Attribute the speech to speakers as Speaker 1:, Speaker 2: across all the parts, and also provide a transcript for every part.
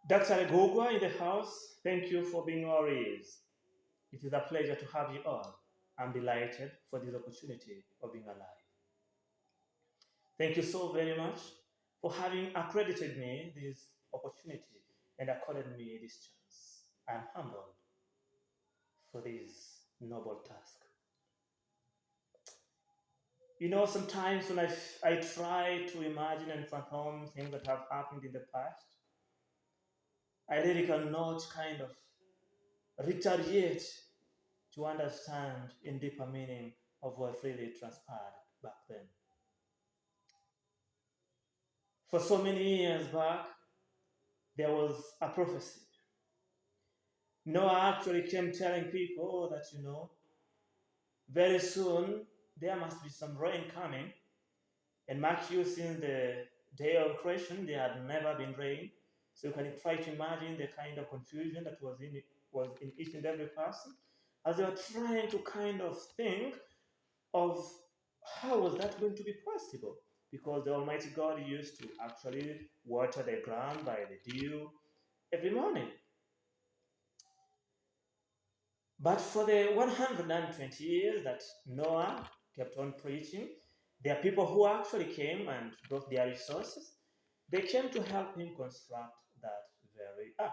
Speaker 1: Dr. Gogwa in the house, thank you for being our ears. It is a pleasure to have you all. I'm delighted for this opportunity of being alive. Thank you so very much for having accredited me this opportunity and accorded me this chance. I am humbled for this noble task. Sometimes when I try to imagine and fathom things that have happened in the past, I really cannot kind of retaliate to understand in deeper meaning of what really transpired back then. For so many years back, there was a prophecy. Noah actually came telling people that, very soon there must be some rain coming. And mark you, since the day of creation, there had never been rain. So you can try to imagine the kind of confusion that was in each and every person as they were trying to kind of think of how was that going to be possible? Because the Almighty God used to actually water the ground by the dew every morning. But for the 120 years that Noah kept on preaching, there are people who actually came and brought their resources. They came to help him construct that very ark.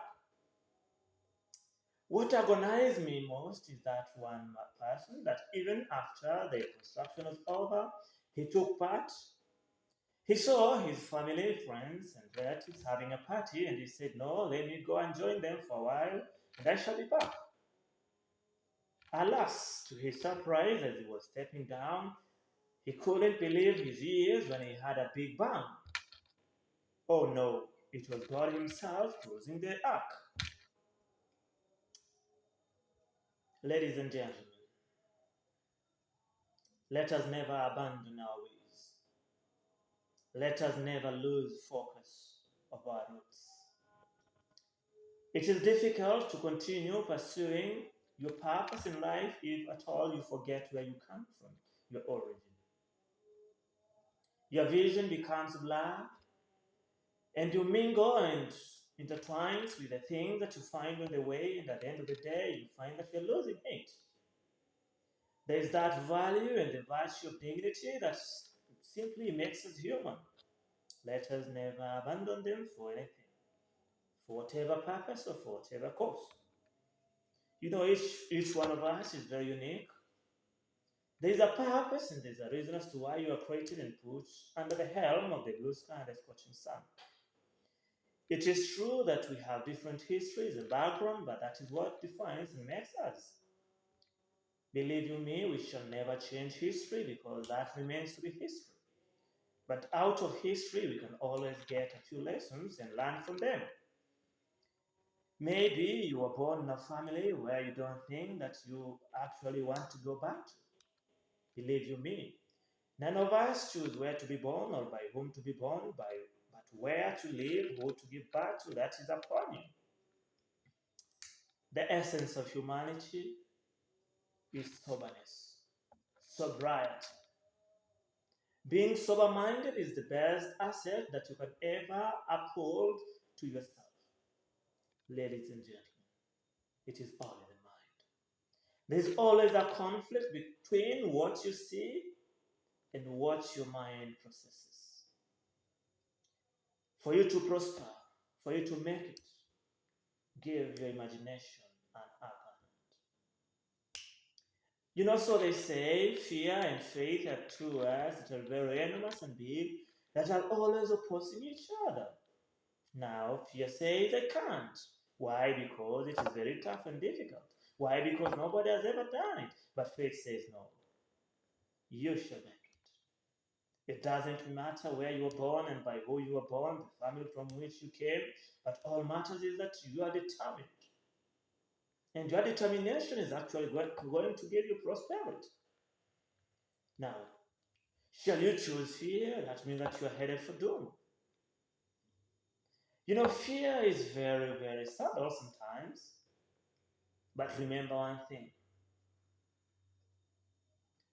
Speaker 1: What agonized me most is that one person that even after the construction was over, he took part. He saw his family, friends, and relatives having a party, and he said, "No, let me go and join them for a while, and I shall be back." Alas, to his surprise, as he was stepping down, he couldn't believe his ears when he heard a big bang. Oh no, it was God Himself closing the ark. Ladies and gentlemen, let us never abandon our ways. Let us never lose focus of our roots. It is difficult to continue pursuing your purpose in life if at all you forget where you come from, your origin. Your vision becomes blurred, and you mingle and intertwines with the things that you find on the way, and at the end of the day, you find that you're losing it. There is that value and the virtue of dignity that simply makes us human. Let us never abandon them for anything, for whatever purpose or for whatever cause. Each one of us is very unique. There is a purpose and there's a reason as to why you are created and put under the helm of the blue sky and the scorching sun. It is true that we have different histories and background, but that is what defines and makes us. Believe you me, we shall never change history because that remains to be history. But out of history, we can always get a few lessons and learn from them. Maybe you were born in a family where you don't think that you actually want to go back to. Believe you me, none of us choose where to be born or by whom to be born, but where to live, who to give birth to, that is upon you. The essence of humanity is soberness, sobriety. Being sober minded is the best asset that you can ever uphold to yourself. Ladies and gentlemen, it is all in the mind. There's always a conflict between what you see and what your mind processes. For you to prosper, for you to make it, give your imagination an upper hand. So they say fear and faith are two words that are very enormous and big, that are always opposing each other. Now, fear says I can't. Why? Because it is very tough and difficult. Why? Because nobody has ever done it. But faith says no. You shall make it. It doesn't matter where you were born and by who you were born, the family from which you came, but all matters is that you are determined. And your determination is actually going to give you prosperity. Now, shall you choose fear? That means that you are headed for doom. Fear is very, very subtle sometimes. But remember one thing: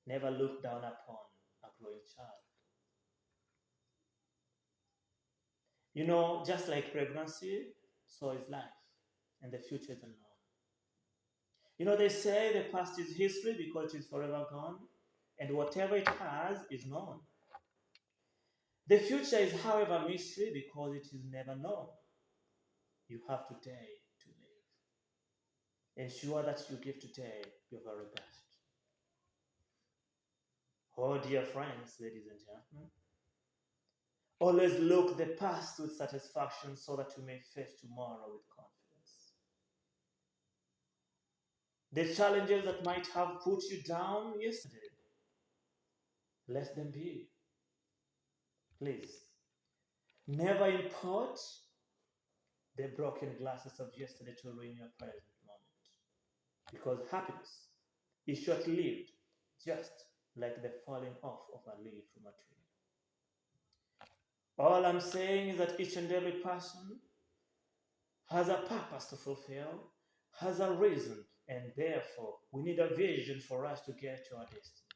Speaker 1: never look down upon a growing child. Just like pregnancy, so is life, and the future is unknown. You know, they say the past is history because it is forever gone, and whatever it has is known. The future is, however, mystery because it is never known. You have today to live. Ensure that you give today your very best. Oh, dear friends, ladies and gentlemen, always look the past with satisfaction so that you may face tomorrow with confidence. The challenges that might have put you down yesterday, let them be. Please, never import the broken glasses of yesterday to ruin your present moment. Because happiness is short lived, just like the falling off of a leaf from a tree. All I'm saying is that each and every person has a purpose to fulfill, has a reason, and therefore we need a vision for us to get to our destiny.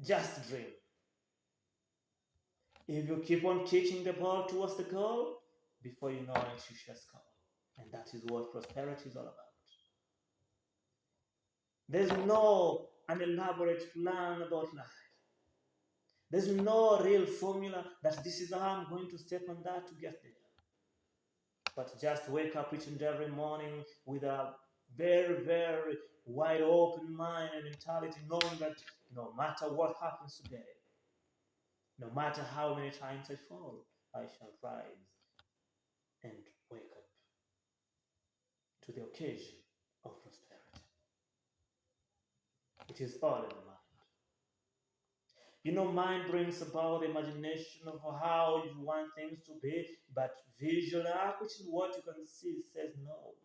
Speaker 1: Just dream. If you keep on kicking the ball towards the goal, before you know it, you shall score. And that is what prosperity is all about. There's no an elaborate plan about life. There's no real formula that this is how I'm going to step on that to get there. But just wake up each and every morning with a very, very wide open mind and mentality, knowing that no matter what happens today, no matter how many times I fall, I shall rise and wake up to the occasion of prosperity. It is all in the mind. You know, mind brings about the imagination of how you want things to be, but visual acuity, what you can see, says no.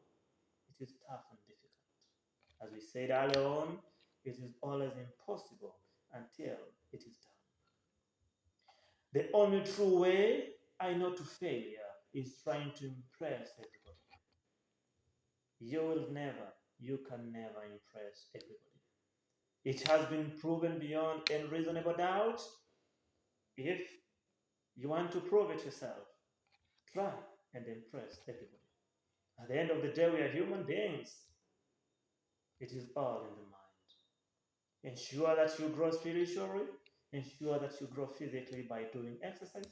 Speaker 1: It is tough and difficult. As we said earlier on, it is always impossible until it is done. The only true way I know to failure is trying to impress everybody. You can never impress everybody. It has been proven beyond any reasonable doubt. If you want to prove it yourself, try and impress everybody. At the end of the day, we are human beings. It is all in the mind. Ensure that you grow spiritually. Ensure that you grow physically by doing exercise.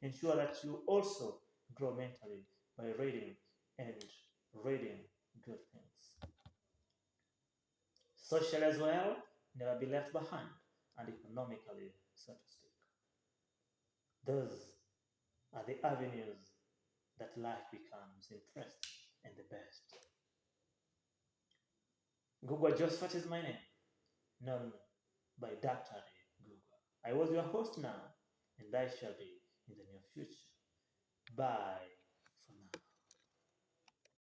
Speaker 1: Ensure that you also grow mentally by reading and reading good things. Socially as well, never be left behind, and economically, so to speak. Those are the avenues that life becomes interesting and the best. Gugwa Josephat is my name, known by Dr. Gugwa. I was your host now, and I shall be in the near future. Bye.